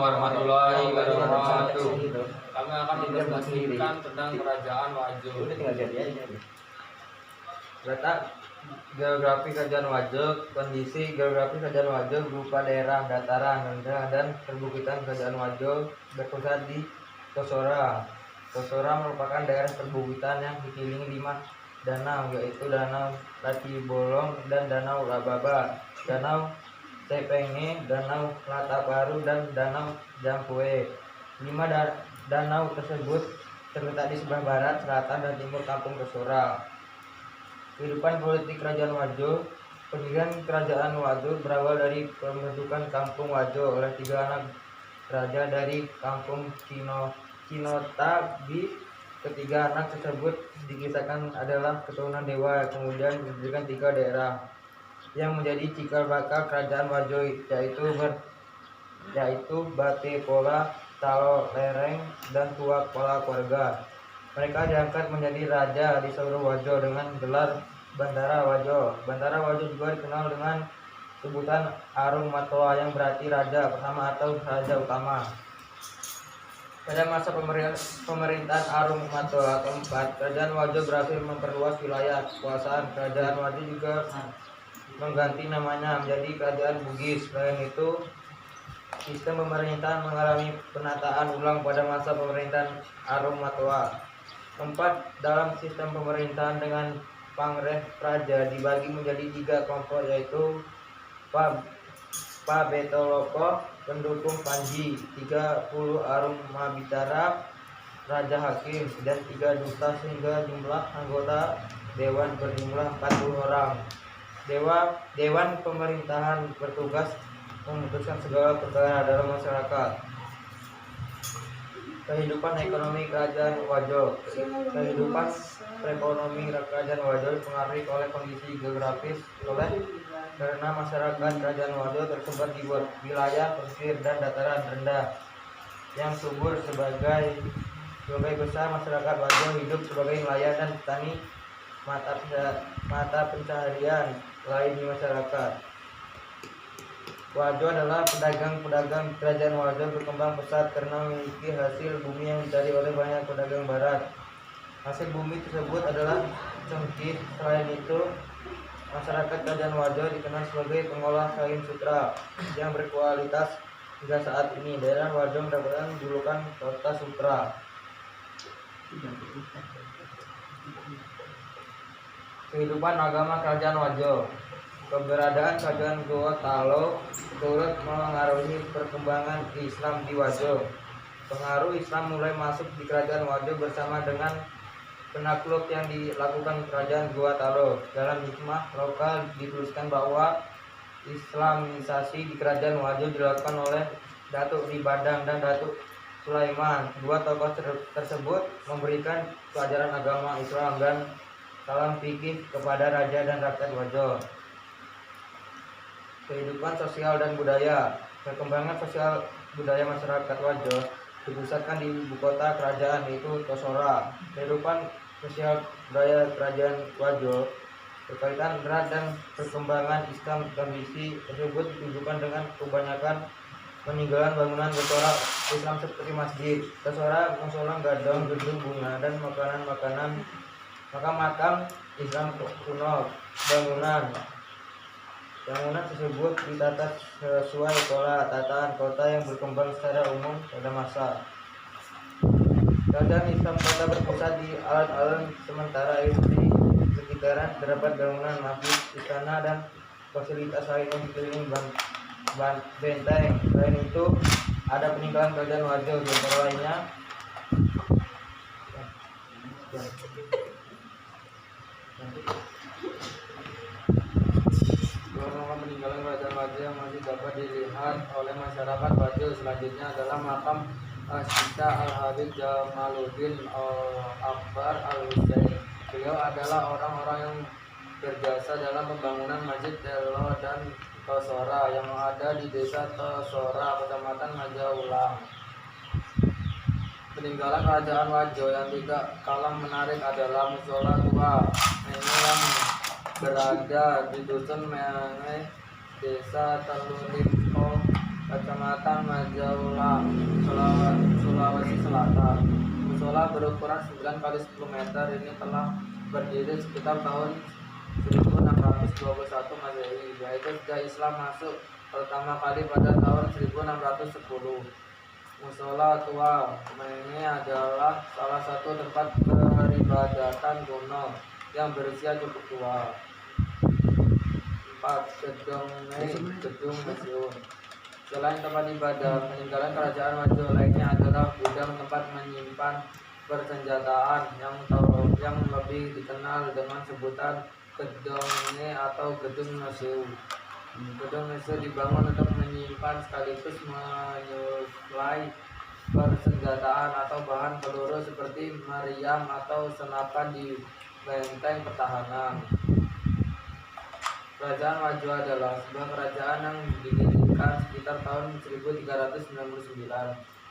warahmatullahi wabarakatuh. Gitu. Kami akan mempresentasikan tentang kerajaan Wajo. Udah tinggal jadi aja. Letak geografi kerajaan Wajo. Kondisi geografi kerajaan Wajo berupa daerah dataran rendah dan perbukitan. Kerajaan Wajo berpusat di Tosora. Tosora merupakan daerah perbukitan yang dikelilingi 5 danau, yaitu Danau Latibolong dan Danau Lababa, Danau Tepenge, Danau Lataparu, dan Danau Jampue. 5 danau tersebut terletak di sebelah barat, selatan, dan timur Kampung Tosora. Kehidupan politik Kerajaan Wajo. Pendirian Kerajaan Wajo berawal dari pembentukan Kampung Wajo oleh 3 anak raja dari Kampung Kinotabi. Ketiga anak tersebut dikisahkan adalah keturunan dewa, kemudian diberikan 3 daerah yang menjadi cikal bakal Kerajaan Wajo, yaitu Bate Pola, Talo Lereng, dan Tuak Pola Keluarga. Mereka diangkat menjadi raja di seluruh Wajo dengan gelar Bantara Wajo. Bantara Wajo juga dikenal dengan sebutan Arung Matoa yang berarti raja pertama atau raja utama. Pada masa pemerintahan Arung Matoa keempat, Kerajaan Wajo berhasil memperluas wilayah kekuasaan. Kerajaan Wajo juga mengganti namanya menjadi Kerajaan Bugis. Selain itu, sistem pemerintahan mengalami penataan ulang pada masa pemerintahan Arung Matoa keempat. Dalam sistem pemerintahan dengan Pangreh Praja dibagi menjadi 3 kelompok, yaitu Pabetoloko, pendukung Panji, 30 Arung Mabitara, Raja Hakim, dan 3 duta, sehingga jumlah anggota dewan berjumlah 40 orang. Dewan pemerintahan bertugas memutuskan segala perkara dalam masyarakat. Kehidupan ekonomi Kerajaan Wajo. Kehidupan perekonomi Kerajaan Wajo dipengaruhi oleh kondisi geografis karena masyarakat Kerajaan Wajo tersebar di wilayah pesisir dan dataran rendah yang subur. Sebagai besar masyarakat Wajo hidup sebagai nelayan dan petani, mata pencaharian lain di masyarakat. Wajo adalah pedagang. Kerajaan Wajo berkembang pesat karena memiliki hasil bumi yang dicari oleh banyak pedagang barat. Hasil bumi tersebut adalah cengkih. Selain itu, masyarakat Kerajaan Wajo dikenal sebagai pengolah kain sutra yang berkualitas hingga saat ini. Daerah Wajo mendapatkan julukan Kota Sutra. Kehidupan agama Kerajaan Wajo. Keberadaan Kerajaan Gorontalo turut mengaruhi perkembangan Islam di Wajo. Pengaruh Islam mulai masuk di Kerajaan Wajo bersama dengan penakluk yang dilakukan Kerajaan Gorontalo. Dalam hikmah lokal dituliskan bahwa Islamisasi di Kerajaan Wajo dilakukan oleh Datuk Di Badang dan Datuk Sulaiman. 2 tokoh tersebut memberikan pelajaran agama Islam dan salam fikih kepada raja dan rakyat Wajo. Kehidupan sosial dan budaya. Perkembangan sosial budaya masyarakat Wajo dipusatkan di ibu kota kerajaan, yaitu Tosora. Kehidupan sosial budaya Kerajaan Wajo berkaitan erat dan perkembangan Islam. Kondisi tersebut ditunjukkan dengan kebanyakan peninggalan bangunan bercorak Islam seperti masjid, Tosora, musola, gadong, gedung bunga, dan makam Islam kuno. Bangunan tersebut ditata sesuai pola tataan kota yang berkembang secara umum pada masa. Kerajaan Islam kota berpusat di alun-alun, sementara itu di sekitaran terdapat bangunan masjid, istana, dan fasilitas lain yang dikelilingi benteng. Selain itu, ada peninggalan Kerajaan Wajo, di antara lainnya peninggalan Kerajaan Wajo yang masih dapat dilihat oleh masyarakat Wajo. Selanjutnya adalah makam Asyika Al-Habib Jamaluddin Akbar Al-Husain. Beliau adalah orang-orang yang berjasa dalam pembangunan Masjid Telo dan Tosora yang ada di Desa Tosora, Kecamatan Majaulang. Peninggalan Kerajaan Wajo yang tidak kalah menarik adalah musola tua. Ini yang berada di Dusun Menge, Desa Teluliko, Kecamatan Majaula, Sulawesi Selatan. Musola berukuran 9 kali 10 meter ini telah berdiri sekitar tahun 1621 Masehi, yaitu sejak Islam masuk pertama kali pada tahun 1610. Musola tua ini adalah salah satu tempat peribadatan kuno yang berusia cukup tua. 4. Gedung museum. Selain tempat ibadah, peninggalan kerajaan Wajo lainnya adalah gudang tempat menyimpan persenjataan yang lebih dikenal dengan sebutan gedongne atau gedung museum. Gedung museum dibangun untuk menyimpan sekaligus menyuplai persenjataan atau bahan peluru seperti meriam atau senapan di benteng pertahanan. Kerajaan Wajo adalah sebuah kerajaan yang didirikan sekitar tahun 1399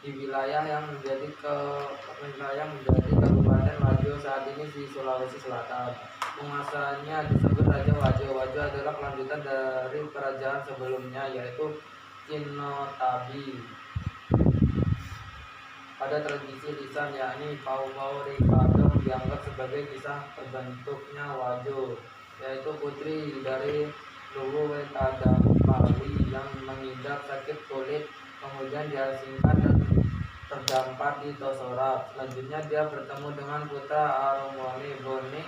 di wilayah yang menjadi Kabupaten Wajo saat ini di Sulawesi Selatan. Penguasanya disebut Raja Wajo. Wajo adalah kelanjutan dari kerajaan sebelumnya yaitu Kinotabi. Pada tradisi lisan yakni Pau-Pau Rikadong dianggap sebagai kisah terbentuknya Wajo, yaitu putri dari Luwu Wetadapali yang mengidap sakit kulit, kemudian diasingkan dan terdampar di Tosorap. Selanjutnya dia bertemu dengan putra Aromoni Bone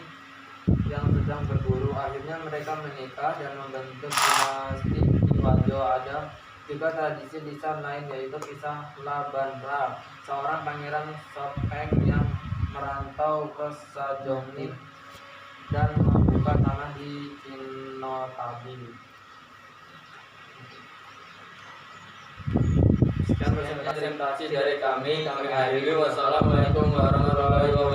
yang sedang berburu. Akhirnya mereka menikah dan membentuk dinasti di Wajo. Ada juga tradisi lisan lain yaitu kisah Labandra, seorang pangeran Sopeng yang merantau ke Sajongit dan membuka tanah di Kinotabi. Sekian presentasi dari kami akhiri. Wassalamualaikum warahmatullahi wabarakatuh.